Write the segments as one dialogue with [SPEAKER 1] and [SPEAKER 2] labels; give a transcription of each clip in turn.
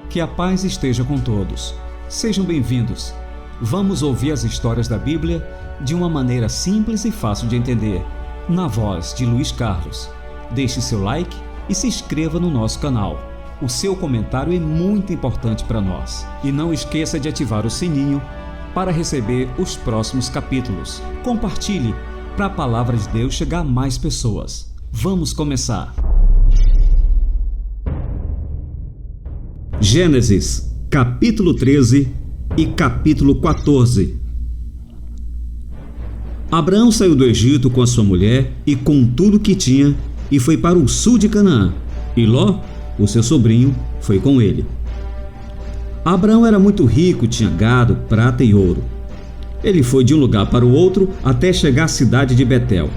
[SPEAKER 1] Que a paz esteja com todos. Sejam bem-vindos. Vamos ouvir as histórias da Bíblia de uma maneira simples e fácil de entender, na voz de Luiz Carlos. Deixe seu like e se inscreva no nosso canal. O seu comentário é muito importante para nós. E não esqueça de ativar o sininho para receber os próximos capítulos. Compartilhe para a palavra de Deus chegar a mais pessoas. Vamos começar. Gênesis, capítulo 13 e capítulo 14. Abraão saiu do Egito com a sua mulher e com tudo que tinha e foi para o sul de Canaã. E Ló, o seu sobrinho, foi com ele. Abraão era muito rico, tinha gado, prata e ouro. Ele foi de um lugar para o outro até chegar à cidade de Betel.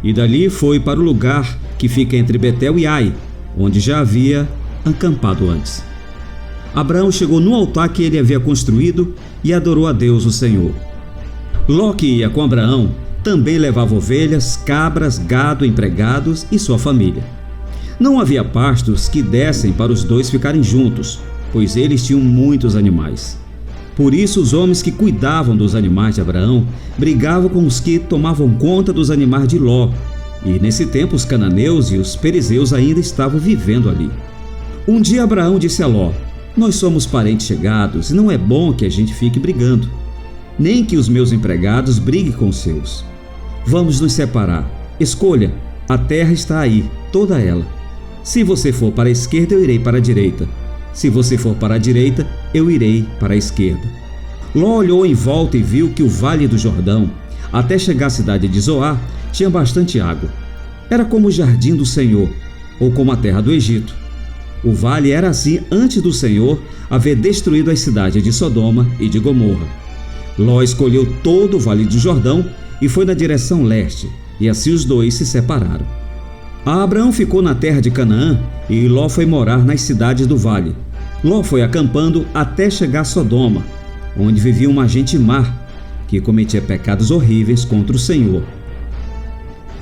[SPEAKER 1] E dali foi para o lugar que fica entre Betel e Ai, onde já havia acampado antes. Abraão chegou no altar que ele havia construído e adorou a Deus, o Senhor. Ló, que ia com Abraão, também levava ovelhas, cabras, gado, empregados e sua família. Não havia pastos que dessem para os dois ficarem juntos, pois eles tinham muitos animais. Por isso, os homens que cuidavam dos animais de Abraão brigavam com os que tomavam conta dos animais de Ló. E nesse tempo, os cananeus e os perizeus ainda estavam vivendo ali. Um dia, Abraão disse a Ló: "Nós somos parentes chegados e não é bom que a gente fique brigando, nem que os meus empregados briguem com os seus. Vamos nos separar. Escolha, a terra está aí, toda ela. Se você for para a esquerda, eu irei para a direita. Se você for para a direita, eu irei para a esquerda." Ló olhou em volta e viu que o vale do Jordão, até chegar à cidade de Zoar, tinha bastante água. Era como o jardim do Senhor, ou como a terra do Egito. O vale era assim antes do Senhor haver destruído as cidades de Sodoma e de Gomorra. Ló escolheu todo o vale do Jordão e foi na direção leste, e assim os dois se separaram. Abraão ficou na terra de Canaã e Ló foi morar nas cidades do vale. Ló foi acampando até chegar a Sodoma, onde vivia uma gente má, que cometia pecados horríveis contra o Senhor.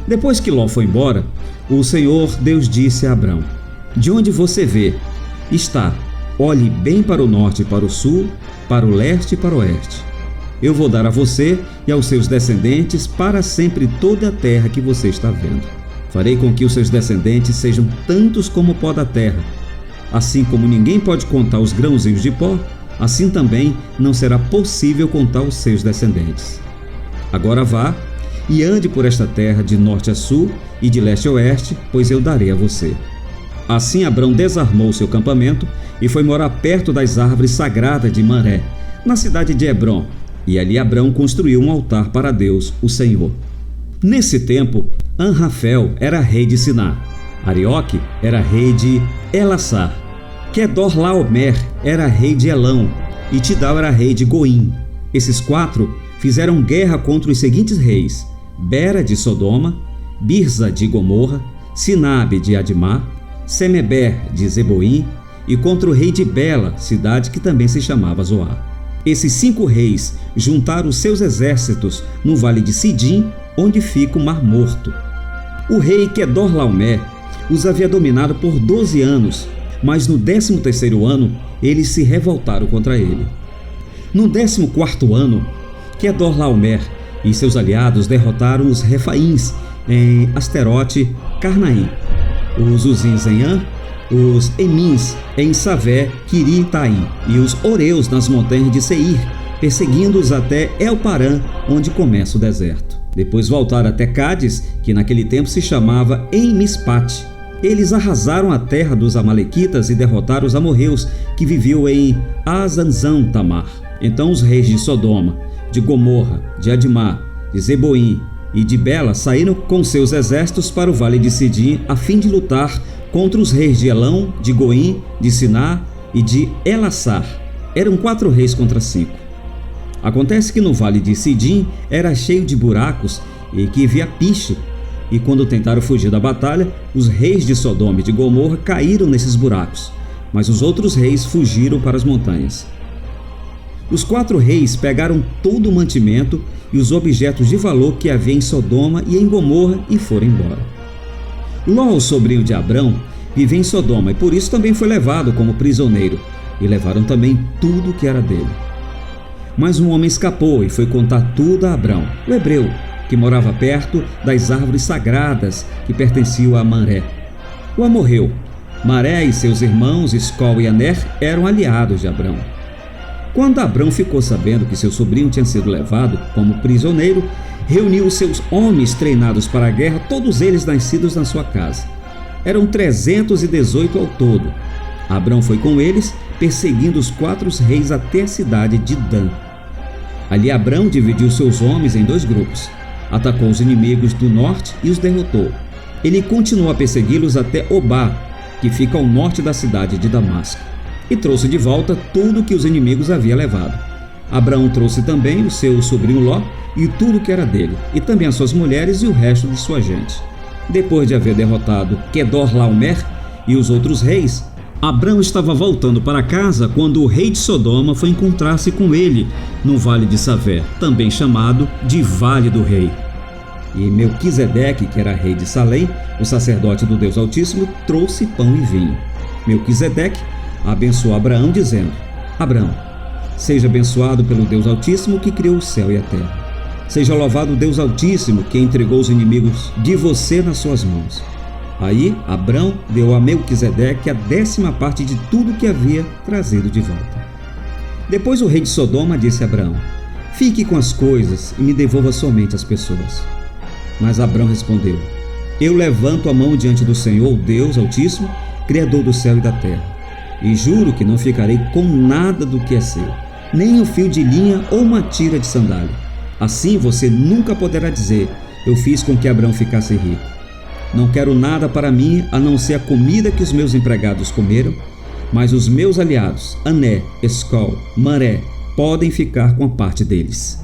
[SPEAKER 1] Depois que Ló foi embora, o Senhor Deus disse a Abraão: "De onde você vê, olhe bem para o norte e para o sul, para o leste e para o oeste. Eu vou dar a você e aos seus descendentes para sempre toda a terra que você está vendo. Farei com que os seus descendentes sejam tantos como o pó da terra. Assim como ninguém pode contar os grãozinhos de pó, assim também não será possível contar os seus descendentes. Agora vá e ande por esta terra de norte a sul e de leste a oeste, pois eu darei a você." Assim Abraão desarmou seu campamento e foi morar perto das árvores sagradas de Mamré, na cidade de Hebrom, e ali Abraão construiu um altar para Deus, o Senhor. Nesse tempo, Anrafel era rei de Siná, Arioque era rei de Elassar, Quedorlaomer era rei de Elão e Tidal era rei de Goim. Esses quatro fizeram guerra contra os seguintes reis: Bera de Sodoma, Birza de Gomorra, Sinabe de Admá, Semeber de Zeboim e contra o rei de Bela, cidade que também se chamava Zoar. Esses 5 reis juntaram seus exércitos no vale de Sidim, onde fica o Mar Morto. O rei Quedorlaomer os havia dominado por 12 anos, mas no 13º ano eles se revoltaram contra ele. No 14º ano, Quedorlaomer e seus aliados derrotaram os Refaíns em Asterote Carnaim, os Uzins em An, os Emins em Savé Quiritaim e os Oreus nas montanhas de Seir, perseguindo-os até El-Parã, onde começa o deserto. Depois voltaram até Cádiz, que naquele tempo se chamava En-Mispate. Eles arrasaram a terra dos amalequitas e derrotaram os amorreus, que viviam em Azanzão Tamar. Então os reis de Sodoma, de Gomorra, de Admá, de Zeboim e de Bela saíram com seus exércitos para o vale de Sidim a fim de lutar contra os reis de Elão, de Goim, de Siná e de Elassar. Eram 4 reis contra 5. Acontece que no vale de Sidim era cheio de buracos e que havia piche, e quando tentaram fugir da batalha, os reis de Sodoma e de Gomorra caíram nesses buracos, mas os outros reis fugiram para as montanhas. Os 4 reis pegaram todo o mantimento e os objetos de valor que havia em Sodoma e em Gomorra e foram embora. Ló, o sobrinho de Abrão, vivia em Sodoma e por isso também foi levado como prisioneiro, e levaram também tudo que era dele. Mas um homem escapou e foi contar tudo a Abrão, o hebreu, que morava perto das árvores sagradas que pertenciam a Manré. O amorreu. Maré e seus irmãos Escol e Aner eram aliados de Abrão. Quando Abrão ficou sabendo que seu sobrinho tinha sido levado como prisioneiro, reuniu os seus homens treinados para a guerra, todos eles nascidos na sua casa. Eram 318 ao todo. Abrão foi com eles, perseguindo os 4 reis até a cidade de Dan. Ali Abrão dividiu seus homens em 2 grupos. Atacou os inimigos do norte e os derrotou. Ele continuou a persegui-los até Obá, que fica ao norte da cidade de Damasco, e trouxe de volta tudo que os inimigos haviam levado. Abraão trouxe também o seu sobrinho Ló e tudo que era dele, e também as suas mulheres e o resto de sua gente. Depois de haver derrotado Quedorlaomer e os outros reis, Abrão estava voltando para casa quando o rei de Sodoma foi encontrar-se com ele no Vale de Savé, também chamado de Vale do Rei. E Melquisedeque, que era rei de Salém, o sacerdote do Deus Altíssimo, trouxe pão e vinho. Melquisedeque abençoou Abraão, dizendo: Abraão, seja abençoado pelo Deus Altíssimo que criou o céu e a terra. Seja louvado o Deus Altíssimo que entregou os inimigos de você nas suas mãos. Aí Abrão deu a Melquisedeque a 10ª parte de tudo que havia trazido de volta. Depois o rei de Sodoma disse a Abraão: fique com as coisas e me devolva somente as pessoas. Mas Abrão respondeu: eu levanto a mão diante do Senhor, Deus Altíssimo, Criador do céu e da terra, e juro que não ficarei com nada do que é seu, nem um fio de linha ou uma tira de sandália. Assim você nunca poderá dizer: eu fiz com que Abrão ficasse rico. Não quero nada para mim a não ser a comida que os meus empregados comeram, mas os meus aliados, Ané, Escol, Maré, podem ficar com a parte deles.